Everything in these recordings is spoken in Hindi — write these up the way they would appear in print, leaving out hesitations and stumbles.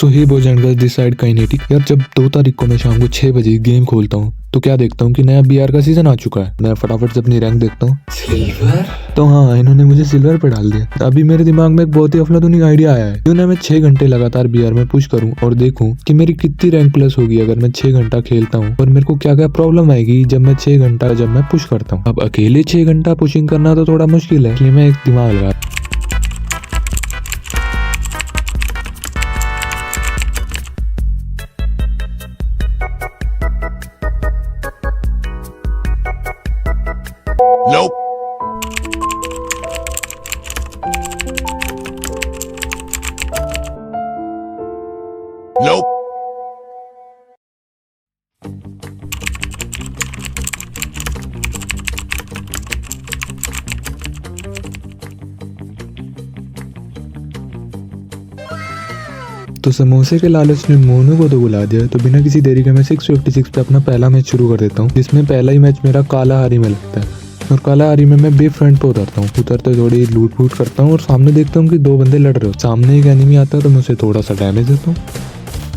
तो ही बोझ डिसाइड काइनेटिक यार, जब 2 तारीख को मैं शाम को 6 बजे गेम खोलता हूँ तो क्या देखता हूँ कि नया बीआर का सीजन आ चुका है। मैं फटाफट से अपनी रैंक देखता हूँ, सिल्वर। तो हाँ, इन्होंने मुझे सिल्वर पे डाल दिया। अभी मेरे दिमाग में एक बहुत ही अफलातूनी आइडिया आया है, क्यों ना मैं 6 घंटे लगातार बीआर में पुश करूँ और देखूँ कि मेरी कितनी रैंक प्लस होगी अगर मैं 6 घंटा खेलता हूँ, और मेरे को क्या क्या प्रॉब्लम आएगी जब मैं 6 घंटा जब मैं पुश करता हूँ। अब अकेले 6 घंटा पुशिंग करना तो थोड़ा मुश्किल है, इसलिए मैं एक दिमाग लगा। Nope. Nope. तो समोसे के लालच ने मोनू को तो बुला दिया, तो बिना किसी देरी के मैं 656 पे अपना पहला मैच शुरू कर देता हूँ, जिसमें पहला ही मैच मेरा काला हारी में लगता है। और काला हारी में मैं बे फ्रंट पे उतरता हूँ। उतरते थोड़ी लूट फूट करता हूँ और सामने देखता हूँ कि 2 बंदे लड़ रहे हो। सामने एक एनिमी आता है तो मैं उसे थोड़ा सा डैमेज देता हूँ।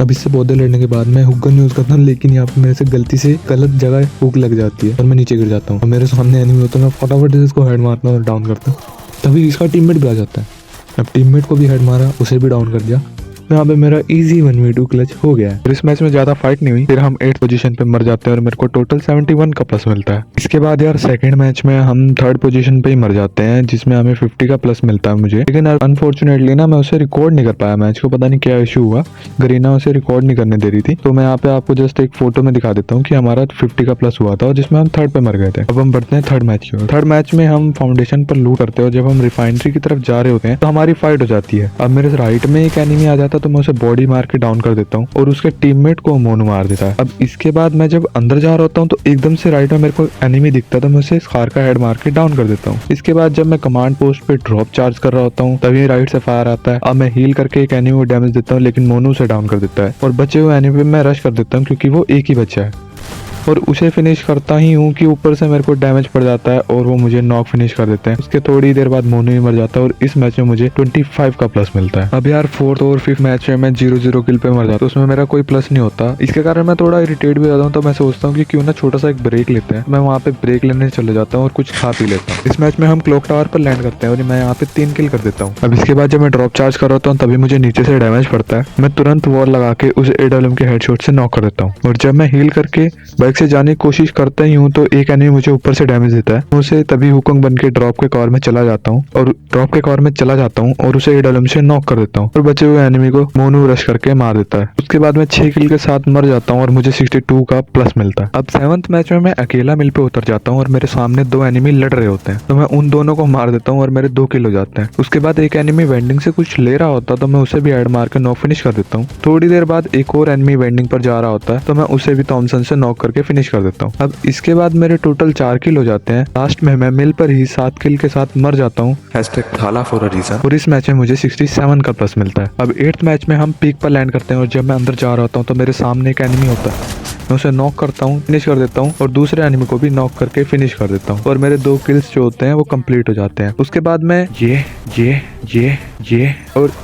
अब इससे पौधे लड़ने के बाद मैं हुक गन यूज करता हूँ, लेकिन यहाँ पे मेरे से गलती से गलत जगह हुक लग जाती है और मैं नीचे गिर जाता हूँ। और मेरे सामने एनिमी होता है, मैं फटाफट से इसको हेड मारता हूँ और डाउन करता हूँ। तभी इसका टीममेट भी आ जाता है। अब टीममेट को भी हेड मारा, उसे भी डाउन कर दिया। यहाँ पे मेरा इजी 1v2 क्लच हो गया है। फिर इस मैच में ज्यादा फाइट नहीं हुई, फिर हम 8th पोजीशन पे मर जाते हैं और मेरे को टोटल 71 का प्लस मिलता है। इसके बाद यार सेकंड मैच में हम 3rd पोजीशन पे ही मर जाते हैं, जिसमें हमें 50 का प्लस मिलता है मुझे। लेकिन अनफॉर्चुनेटली ना मैं उसे रिकॉर्ड नहीं कर पाया मैच को, पता नहीं क्या इशू हुआ। गरीना उसे रिकॉर्ड नहीं करने दे रही थी। तो मैं यहाँ पे आपको जस्ट एक फोटो में दिखा देता हूँ कि हमारा 50 का प्लस हुआ था और जिसमें हम 3rd पे मर गए थे। अब हम बढ़ते हैं 3rd मैच की ओर। 3rd मैच में हम फाउंडेशन पर लूट करते हैं और जब हम रिफाइनरी की तरफ जा रहे होते हैं तो हमारी फाइट हो जाती है। अब मेरे राइट में एक एनिमी आ जाता है तो मैं उसे बॉडी मार के डाउन कर देता हूँ और उसके टीममेट को मोनू मार देता है। अब इसके बाद मैं जब अंदर जा रहा होता हूँ तो एकदम से राइट में मेरे को एनिमी दिखता था, मैं उसे स्कार का हेड मार के डाउन कर देता हूँ। इसके बाद जब मैं कमांड पोस्ट पे ड्रॉप चार्ज कर रहा होता हूँ तभी राइट से फायर आता है। अब मैं हील करके एक एनिमी को डैमेज देता हूँ, लेकिन मोनू से डाउन कर देता है और बचे हुए एनिमी पे मैं रश कर देता हूँ क्योंकि वो एक ही बच्चा है और उसे फिनिश करता ही हूँ कि ऊपर से मेरे को डैमेज पड़ जाता है और वो मुझे नॉक फिनिश कर देते हैं। उसके थोड़ी देर बाद मोनू ही मर जाता है और इस मैच में मुझे 25 का प्लस मिलता है। अब यार 4th और 5th मैच में मैं 0-0 किल पे मर जाता हूँ, उसमें मेरा कोई प्लस नहीं होता। इसके कारण मैं थोड़ा इरिटेट भी जाता हूँ। तो मैं सोचता हूँ कि क्यों ना छोटा सा एक ब्रेक लेते हैं। मैं वहाँ पे ब्रेक लेने चले जाता हूँ और कुछ खा पी लेता हूँ। इस मैच में हम क्लॉक टावर पर लैंड करते हैं और मैं यहाँ पे 3 किल कर देता हूँ। अब इसके बाद जब मैं ड्रॉप चार्ज कर रहा हूँ तभी मुझे नीचे से डैमेज पड़ता है। मैं तुरंत वॉल लगा के उसे AWM के हेडशॉट से नॉक कर देता हूँ और जब मैं हील करके बाइक से जाने की कोशिश करता ही हूँ तो एक एनिमी मुझे ऊपर से डैमेज देता है। उसे तभी हुकंग बन के ड्रॉप के कवर में चला जाता हूँ और उसे AWM से नॉक कर देता हूँ और बचे हुए एनिमी को मोनू रश करके मार देता है। उसके बाद मैं 6 किल के साथ मर जाता हूँ और मुझे 62 का प्लस मिलता है। अब 7th मैच में मैं अकेला मिल पे उतर जाता हूँ और मेरे सामने 2 एनिमी लड़ रहे होते हैं, तो मैं उन दोनों को मार देता हूँ और मेरे 2 किल हो जाते हैं। उसके बाद एक एनिमी वेंडिंग से कुछ ले रहा होता तो मैं उसे भी हेड मार के नॉक फिनिश कर देता हूँ। थोड़ी देर बाद एक और एनिमी वेंडिंग पर जा रहा होता है तो मैं उसे भी थॉमसन से नॉक करके फिनिश कर देता हूँ। अब इसके बाद मेरे टोटल 4 किल हो जाते हैं। लास्ट में मैं मिल पर ही 7 किल के साथ मर जाता हूँ, #थाला फॉर अ रीजन। और इस मैच में मुझे 67 का प्लस मिलता है। अब 8th मैच में हम पीक पर लैंड करते हैं और जब मैं अंदर जा रहा होता हूँ तो मेरे सामने एक एनिमी होता है, मैं उसे नॉक करता हूँ, फिनिश कर देता हूँ और दूसरे एनिमी को भी नॉक करके फिनिश कर देता हूँ और मेरे 2 किल्स जो होते हैं वो कंप्लीट हो जाते हैं। उसके बाद मैं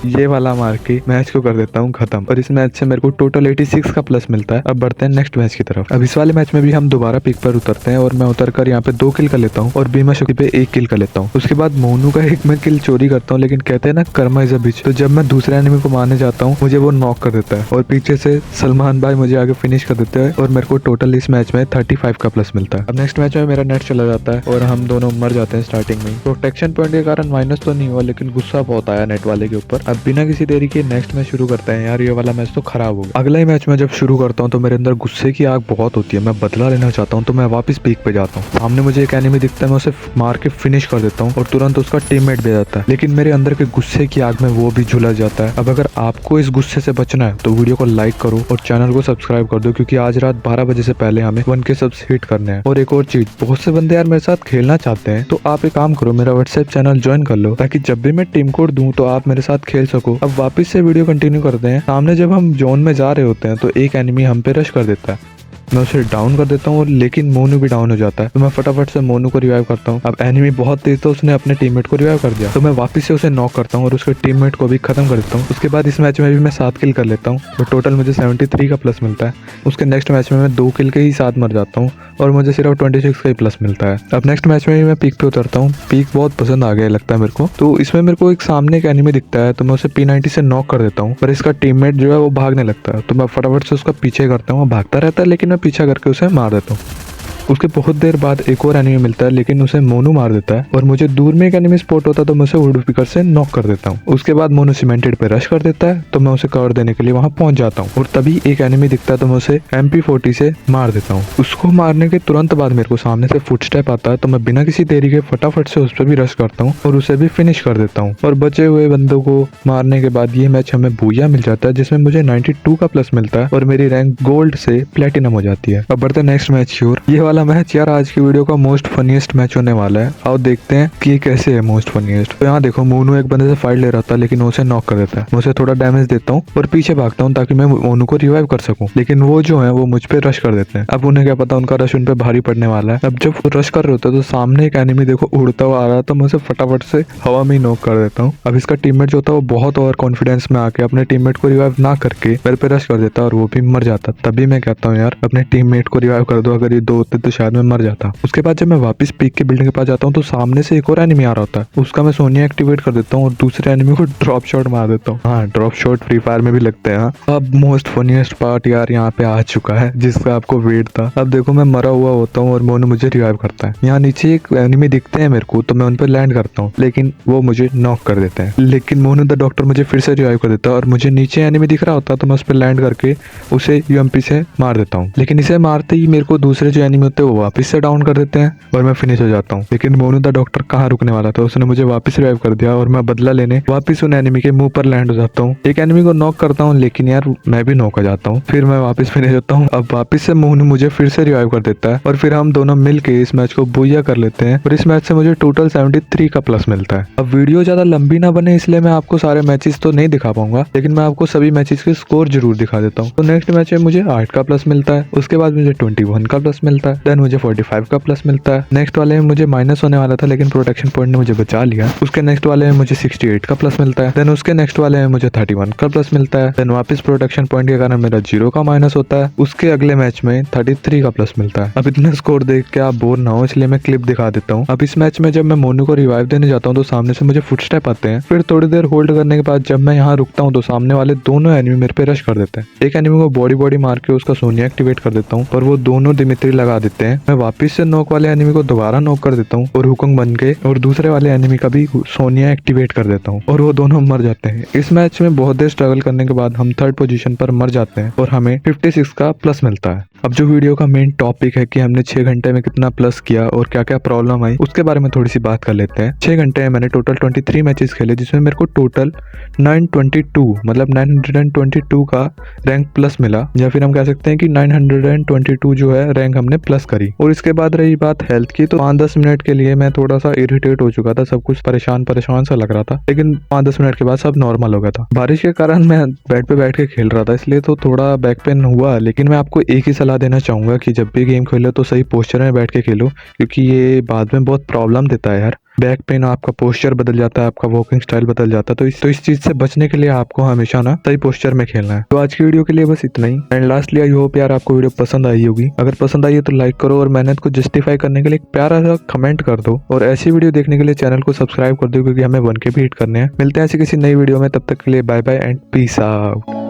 ये वाला मार के मैच को कर देता हूँ खत्म और इस मैच से मेरे को टोटल 86 का प्लस मिलता है। अब बढ़ते हैं नेक्स्ट मैच की तरफ। अब इस वाले मैच में भी हम दोबारा पिक पर उतरते हैं और मैं उतरकर यहाँ पे 2 किल कर लेता हूँ और बीमा शक्ति पे 1 किल कर लेता हूँ। उसके बाद मोनू का एक मैं किल चोरी करता हूँ, लेकिन कहते हैं ना कर्मा इज अ बिच, तो जब मैं दूसरे एनिमी को मारने जाता हूँ मुझे वो नॉक कर देता है और पीछे से सलमान भाई मुझे आगे फिनिश कर देते हैं और मेरे को टोटल इस मैच में 35 का प्लस मिलता है। अब नेक्स्ट मैच में मेरा नेट चला जाता है और हम दोनों मर जाते हैं स्टार्टिंग में। प्रोटेक्शन पॉइंट के कारण माइनस तो नहीं हुआ, लेकिन गुस्सा बहुत आया नेट वाले के ऊपर। अब बिना किसी देरी के नेक्स्ट मैच शुरू करते हैं। यार ये वाला मैच तो खराब हो गया। अगला ही मैच में जब शुरू करता हूँ तो मेरे अंदर गुस्से की आग बहुत होती है। मैं बदला लेना चाहता हूँ तो मैं वापस पीक पे जाता हूँ। सामने मुझे एक एनिमी दिखता है, मैं उसे मार के फिनिश कर देता हूँ और तुरंत उसका टीममेट भी जाता है, लेकिन मेरे अंदर के गुस्से की आग में वो भी झुलस जाता है। अब अगर आपको इस गुस्से से बचना है तो वीडियो को लाइक करो और चैनल को सब्सक्राइब कर दो, क्योंकि आज रात 12 बजे से पहले हमें 1K सब्स हिट करने हैं। और एक और चीज, बहुत से बंदे यार मेरे साथ खेलना चाहते हैं, तो आप एक काम करो, मेरा व्हाट्सएप चैनल ज्वाइन कर लो, ताकि जब भी मैं टीम कोड दूं तो आप मेरे साथ खेल सको। अब वापस से वीडियो कंटिन्यू करते हैं। सामने जब हम जोन में जा रहे होते हैं तो एक एनिमी हम पे रश कर देता है मैं उसे डाउन कर देता हूँ, और लेकिन मोनू भी डाउन हो जाता है। तो मैं फटाफट से मोनू को रिवाइव करता हूँ। अब एनिमी बहुत तेज था, उसने अपने टीममेट को रिवाइव कर दिया, तो मैं वापस से उसे नॉक करता हूँ और उसके टीममेट को भी खत्म कर देता हूँ। उसके बाद इस मैच में भी मैं 7 किल कर लेता हूँ, तो टोटल मुझे 73 का प्लस मिलता है। उसके नेक्स्ट मैच में मैं 2 किल के ही साथ मर जाता हूँ और मुझे सिर्फ 26 का ही प्लस मिलता है। अब नेक्स्ट मैच में भी मैं पीक पे उतरता हूँ। पीक बहुत पसंद आ गया लगता है मेरे को। तो इसमें मेरे को एक सामने एक एनिमी दिखता है, तो मैं उसे P90 से नॉक कर देता हूँ, पर इसका टीममेट जो है वो भागने लगता है। तो मैं फटाफट से उसका पीछे करता हूँ। वो भागता रहता है, लेकिन मैं पीछा करके उसे मार देता हूँ। उसके बहुत देर बाद एक और एनिमी मिलता है, लेकिन उसे मोनू मार देता है, और मुझे दूर में एक एनिमी स्पॉट होता है, तो मैं उसे वुड पिकर से नॉक कर देता हूँ। उसके बाद मोनू सीमेंटेड पे रश कर देता है, तो मैं उसे कवर देने के लिए वहां पहुंच जाता हूँ, और तभी एक एनिमी दिखता है, तो मैं उसे MP40 से मार देता हूँ। उसको मारने के तुरंत बाद मेरे को सामने से फुटस्टेप आता है, तो मैं बिना किसी देरी के फटाफट से उस पर भी रश करता हूँ और उसे भी फिनिश कर देता हूँ। और बचे हुए बंदों को मारने के बाद ये मैच हमें बूया मिल जाता है, जिसमें मुझे 92 का प्लस मिलता है और मेरी रैंक गोल्ड से प्लेटिनम हो जाती है। अब बढ़ते नेक्स्ट मैच की ओर। ये वाला मैच यार आज वीडियो का मोस्ट फनीएस्ट मैच होने वाला है। आओ देखते हैं कि ये कैसे है मोस्ट फनीएस्ट। तो यहाँ देखो, मोनू एक बंदे से फाइट ले रहा था, लेकिन उसे नॉक कर देता है। मैं उसे थोड़ा डैमेज देता हूँ और पीछे भागता हूँ ताकि मैं मोनू को रिवाइव कर सकूं, लेकिन वो जो है वो मुझ पे रश कर देते हैं। अब उन्हें क्या पता उनका रश उन पे भारी पड़ने वाला है। अब जब वो रश कर रहे होते हैं, तो सामने एक एनिमी देखो उड़ता हुआ आ रहा था, मैं उसे फटाफट से हवा में ही नॉक कर देता हूँ। अब इसका टीममेट जो था वो बहुत ओवर कॉन्फिडेंस में आके अपने टीममेट को रिवाइव ना करके मेरे पे रश कर देता और वो भी मर जाता। तभी मैं कहता हूँ यार अपने टीममेट को रिवाइव कर दो, अगर ये 2 होते तो शायद मैं मर जाता। उसके बाद जब मैं वापस पीक के बिल्डिंग के पास जाता हूँ, तो सामने से एक और एनिमी आ रहा होता है। उसका मैं सोनिया एक्टिवेट कर देता हूँ और दूसरे एनिमी को ड्रॉप शॉट मार देता हूँ। हाँ, ड्रॉप शॉट फ्री फायर में भी लगते हैं। हाँ। अब मोस्ट फनीएस्ट पार्ट यार यहाँ पे आ चुका है, जिसका आपको वेट था। अब देखो, मैं मरा हुआ होता हूँ और मोनू मुझे रिवाइव करता है। यहाँ नीचे एक एनिमी दिखते हैं मेरे को, तो मैं उन पर लैंड करता हूँ, लेकिन वो मुझे नॉक कर देते हैं। लेकिन मोनू द डॉक्टर मुझे फिर से रिवाइव कर देता है और मुझे नीचे एनिमी दिख रहा होता है, तो मैं उस पर लैंड करके उसे UMP से मार देता हूँ। लेकिन इसे मारते ही मेरे को दूसरे जो एनिमी होते हैं वो वापस से डाउन कर देते हैं और मैं फिनिश हो जाता हूँ। लेकिन मोनू द डॉक्टर कहाँ रुकने वाला था, उसने मुझे वापस रिवाइव कर दिया और मैं बदला लेने वापस उन एनिमी के मुंह पर लैंड हो जाता हूँ। एक एनिमी को नॉक करता हूँ, लेकिन यार मैं भी नॉक हो जाता हूँ। फिर मैं वापस फिनिश होता हूँ। अब वापस से मोनू मुझे फिर से रिवाइव कर देता है और फिर हम दोनों मिलके इस मैच को बुइया कर लेते हैं, और इस मैच से मुझे टोटल 73 का प्लस मिलता है। अब वीडियो ज्यादा लंबी ना बने, इसलिए मैं आपको सारे मैचेस तो नहीं दिखा पाऊंगा, लेकिन मैं आपको सभी मैचेस के स्कोर जरूर दिखा देता हूँ। तो नेक्स्ट मैच में मुझे 8 का प्लस मिलता है, उसके बाद मुझे 21 का प्लस मिलता है, देन मुझे 45 का प्लस मिलता है। नेक्स्ट वाले में मुझे माइनस होने वाला था, लेकिन प्रोटेक्शन पॉइंट ने मुझे बचा लिया। उसके नेक्स्ट वाले में मुझे 68 का प्लस मिलता है, देन उसके नेक्स्ट वाले में मुझे 31 का प्लस मिलता है, देन वापस प्रोटेक्शन पॉइंट के कारण मेरा 0 का माइनस होता है। उसके अगले मैच में 33 का प्लस मिलता है। अब इतना स्कोर देख के आप बोर ना हो, इसलिए मैं क्लिप दिखा देता हूँ। अब इस मैच में जब मैं मोनू को रिवाइव देने जाता हूँ, तो सामने से मुझे फुटस्टेप आते हैं। फिर थोड़ी देर होल्ड करने के बाद जब मैं यहाँ रुकता हूँ, तो सामने वाले दोनों एनिमी मेरे पे रश कर देते हैं। एक एनिमी को बॉडी मार के उसका सोनिया एक्टिवेट कर देता हूँ, और वो दोनों दिमित्री लगा देते हैं। मैं वापस से नॉक वाले एनिमी को दोबारा नॉक कर देता हूँ और हुकंग बन के, और दूसरे वाले एनिमी का भी सोनिया एक्टिवेट कर देता हूँ, और वो दोनों मर जाते हैं। इस मैच में बहुत देर स्ट्रगल करने के बाद हम 3rd पोजीशन पर मर जाते हैं और हमें 56 का प्लस मिलता है। अब जो वीडियो का मेन टॉपिक है कि हमने 6 घंटे में कितना प्लस किया और क्या क्या प्रॉब्लम आई, उसके बारे में थोड़ी सी बात कर लेते हैं। 6 घंटे में मैंने टोटल 23 मैचेस खेले, जिसमें मेरे को टोटल 922 मतलब 922 का रैंक प्लस मिला, या फिर हम कह सकते हैं कि 922 जो है रैंक हमने प्लस करी। और इसके बाद रही बात हेल्थ की, तो 5-10 मिनट के लिए मैं थोड़ा सा इरिटेट हो चुका था, सब कुछ परेशान सा लग रहा था, लेकिन 5-10 मिनट के बाद सब नॉर्मल हो गया था। बारिश के कारण मैं बेड पे बैठ के खेल रहा था, इसलिए तो थोड़ा बैक पेन हुआ, लेकिन मैं आपको एक ही सलाह देना चाहूंगा कि जब भी गेम खेलो तो सही पोस्चर में बैठ के खेलो, क्योंकि ये बाद में बहुत प्रॉब्लम देता है यार। बैक पेन, आपका पोस्चर बदल जाता है, आपका वॉकिंग स्टाइल बदल जाता है, तो इस चीज से बचने के लिए आपको हमेशा ना सही पोस्चर में खेलना है। तो आज की वीडियो के लिए बस इतना ही। एंड लास्टली आई होप यार आपको वीडियो पसंद आई होगी। अगर पसंद आई है तो लाइक करो, और मेहनत को जस्टिफाई करने के लिए एक प्यारा सा कमेंट कर दो, और ऐसी वीडियो देखने के लिए चैनल को सब्सक्राइब कर दो, क्योंकि हमें 1K भी हिट करने हैं। मिलते हैं ऐसी किसी नई वीडियो में, तब तक के लिए bye bye and peace out.